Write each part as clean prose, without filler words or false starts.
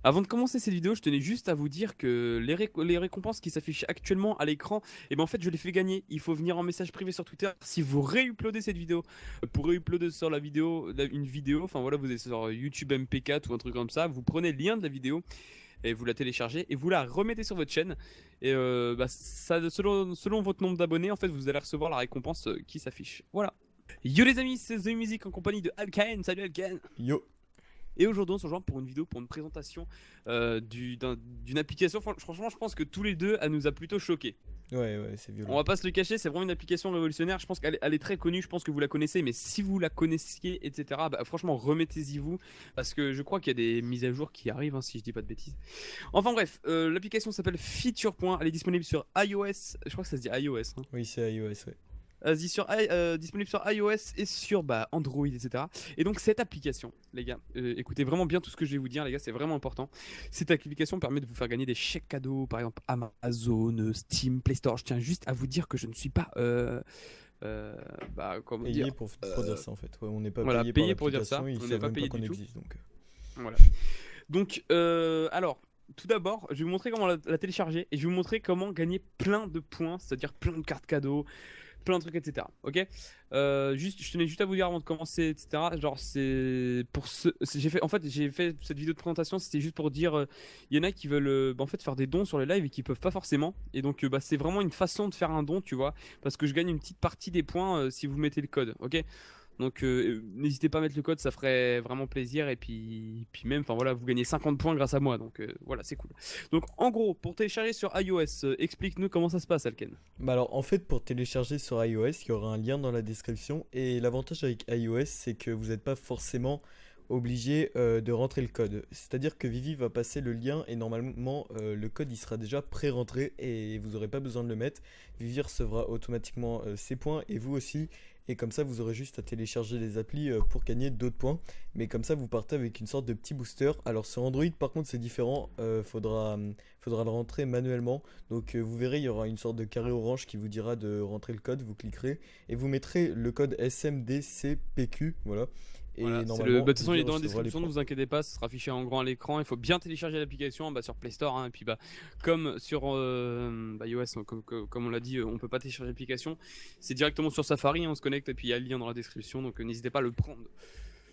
Avant de commencer cette vidéo, je tenais juste à vous dire que les récompenses qui s'affichent actuellement à l'écran, et ben en fait je les fais gagner. Il faut venir en message privé sur Twitter si vous réuploadez cette vidéo. Pour réuploader sur la vidéo, une vidéo, enfin voilà, vous êtes sur YouTube MP4 ou un truc comme ça, vous prenez le lien de la vidéo et vous la téléchargez et vous la remettez sur votre chaîne. Et ça, selon votre nombre d'abonnés, en fait, vous allez recevoir la récompense qui s'affiche. Voilà. Yo les amis, c'est The Music en compagnie de Alkaen. Salut Alkaen. Yo. Et aujourd'hui, on se rejoint pour une vidéo, pour une présentation d'une application. Franchement, je pense que tous les deux, elle nous a plutôt choqué. Ouais, c'est On violent. va pas se le cacher, c'est vraiment une application révolutionnaire. Je pense qu'elle est très connue, je pense que vous la connaissez, mais si vous la connaissiez, etc., bah, franchement, remettez-y vous, parce que je crois qu'il y a des mises à jour qui arrivent, hein, si je dis pas de bêtises. Enfin bref, l'application s'appelle Feature. Elle est disponible sur iOS, je crois que ça se dit iOS, hein. Oui, c'est iOS, ouais. Disponible sur iOS et sur Android, etc. Et donc cette application, les gars, écoutez vraiment bien tout ce que je vais vous dire, les gars, c'est vraiment important. Cette application permet de vous faire gagner des chèques cadeaux, par exemple Amazon, Steam, Play Store. Je tiens juste à vous dire que je ne suis pas, comment dire, Payé pour dire ça en fait. Ouais, on n'est pas voilà, payé par payé pour dire ça. l'application, ils On n'est savent pas même pas payé qu'on du tout. existe donc. Voilà. Donc, alors, tout d'abord, je vais vous montrer comment la télécharger et je vais vous montrer comment gagner plein de points, c'est-à-dire plein de cartes cadeaux, plein de trucs, etc. Ok. Je tenais juste à vous dire avant de commencer, etc. Genre, c'est pour ce, j'ai fait cette vidéo de présentation, c'était juste pour dire, il y en a qui veulent, en fait, faire des dons sur les lives et qui peuvent pas forcément. Et donc, c'est vraiment une façon de faire un don, tu vois, parce que je gagne une petite partie des points si vous mettez le code, ok. Donc n'hésitez pas à mettre le code, ça ferait vraiment plaisir. Et puis même, enfin voilà, vous gagnez 50 points grâce à moi. Donc voilà, c'est cool. Donc en gros, pour télécharger sur iOS, explique-nous comment ça se passe, Alken. Bah alors en fait pour télécharger sur iOS, il y aura un lien dans la description et l'avantage avec iOS c'est que vous n'êtes pas forcément obligé de rentrer le code. C'est-à-dire que Vivi va passer le lien et normalement le code il sera déjà pré-rentré et vous n'aurez pas besoin de le mettre. Vivi recevra automatiquement ses points et vous aussi. Et comme ça, vous aurez juste à télécharger les applis pour gagner d'autres points. Mais comme ça, vous partez avec une sorte de petit booster. Alors sur Android, par contre, c'est différent. Faudra le rentrer manuellement. Donc vous verrez, il y aura une sorte de carré orange qui vous dira de rentrer le code. Vous cliquerez et vous mettrez le code SMDCPQ. Voilà. Voilà, Et c'est le. normalement, Bah, de toute façon, il Vivi est dans la recevra les description, ne points. vous inquiétez pas, ça sera affiché en grand à l'écran. Il faut bien télécharger l'application sur Play Store, hein, et puis comme sur iOS, hein, comme on l'a dit, on peut pas télécharger l'application. C'est directement sur Safari, hein, on se connecte et puis il y a le lien dans la description, donc n'hésitez pas à le prendre.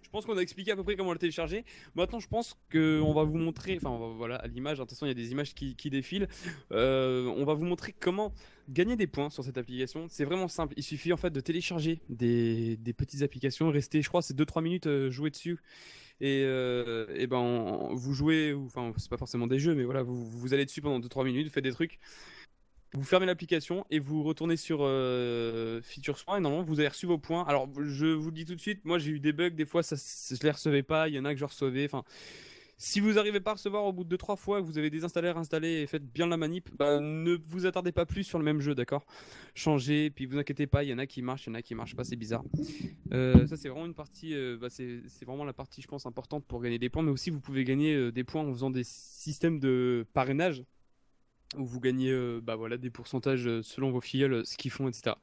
Je pense qu'on a expliqué à peu près comment le télécharger. Maintenant, je pense qu'on va vous montrer, enfin voilà, à l'image, de toute façon, il y a des images qui défilent. On va vous montrer comment gagner des points sur cette application. C'est vraiment simple. Il suffit en fait de télécharger des petites applications, rester, je crois, c'est 2-3 minutes jouer dessus. Et ben, vous jouez, enfin, c'est pas forcément des jeux, mais voilà, vous allez dessus pendant 2-3 minutes, vous faites des trucs. Vous fermez l'application et vous retournez sur Feature Soin et normalement vous avez reçu vos points. Alors je vous le dis tout de suite, moi j'ai eu des bugs, des fois je les recevais pas, il y en a que je recevais. Enfin, si vous n'arrivez pas à recevoir au bout de 2-3 fois, que vous avez désinstallé, réinstallé et faites bien la manip, bah, ne vous attardez pas plus sur le même jeu, d'accord. Changez, puis vous inquiétez pas, il y en a qui marchent, il y en a qui marchent pas, c'est bizarre. Ça c'est vraiment une partie, c'est vraiment la partie je pense importante pour gagner des points, mais aussi vous pouvez gagner des points en faisant des systèmes de parrainage où vous gagnez voilà, des pourcentages selon vos filleuls, ce qu'ils font, etc.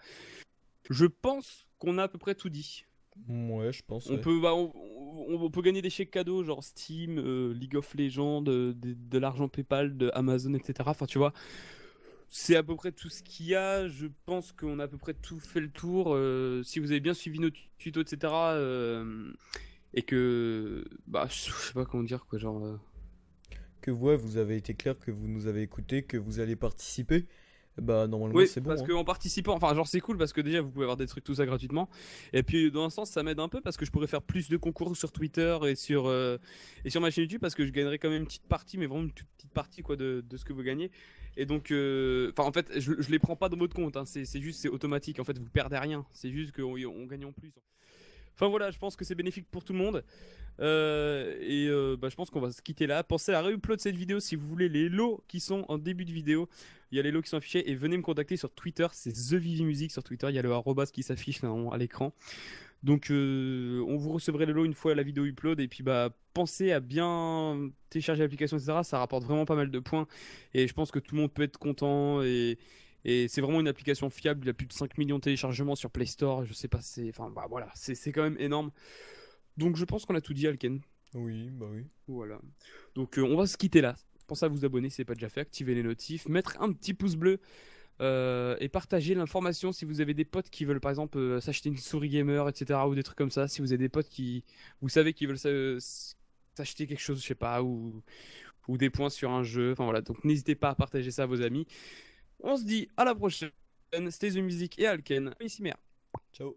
Je pense qu'on a à peu près tout dit. Ouais, je pense, On ouais. peut, on peut gagner des chèques cadeaux, genre Steam, League of Legends, de l'argent PayPal, de Amazon, etc. Enfin, tu vois, c'est à peu près tout ce qu'il y a. Je pense qu'on a à peu près tout fait le tour. Si vous avez bien suivi nos tutos, etc. Et que, je sais pas comment dire, quoi, genre. Que ouais, vous avez été clair, que vous nous avez écouté, que vous allez participer. Bah normalement Oui, c'est parce bon, hein. qu'en participant, enfin genre c'est cool parce que déjà vous pouvez avoir des trucs tout ça gratuitement. Et puis dans un sens ça m'aide un peu parce que je pourrais faire plus de concours sur Twitter et sur ma chaîne YouTube parce que je gagnerai quand même une petite partie, mais vraiment une toute petite partie quoi de ce que vous gagnez. Et donc, enfin en fait je les prends pas dans votre compte, hein. C'est juste c'est automatique. En fait vous perdez rien. C'est juste qu'on gagne en plus. Enfin voilà, je pense que c'est bénéfique pour tout le monde. Je pense qu'on va se quitter là. Pensez à réupload cette vidéo si vous voulez les lots qui sont en début de vidéo. Il y a les lots qui sont affichés et venez me contacter sur Twitter. C'est TheViviMusic sur Twitter. Il y a le arrobas qui s'affiche là à l'écran. Donc on vous recevrez le lot une fois la vidéo upload. Et puis pensez à bien télécharger l'application, etc. Ça rapporte vraiment pas mal de points. Et je pense que tout le monde peut être content. Et c'est vraiment une application fiable. Il y a plus de 5 millions de téléchargements sur Play Store. Je sais pas, enfin voilà, c'est quand même énorme. Donc je pense qu'on a tout dit, Alken. Oui, bah oui. Voilà. Donc on va se quitter là. Pensez à vous abonner si ce n'est pas déjà fait, activer les notifs, mettre un petit pouce bleu et partager l'information si vous avez des potes qui veulent par exemple s'acheter une souris gamer, etc. ou des trucs comme ça. Si vous avez des potes qui, vous savez, qui veulent s'acheter quelque chose, je sais pas, ou des points sur un jeu. Enfin voilà, donc n'hésitez pas à partager ça à vos amis. On se dit à la prochaine. C'était The Music et Alken. Ici, merde. Ciao.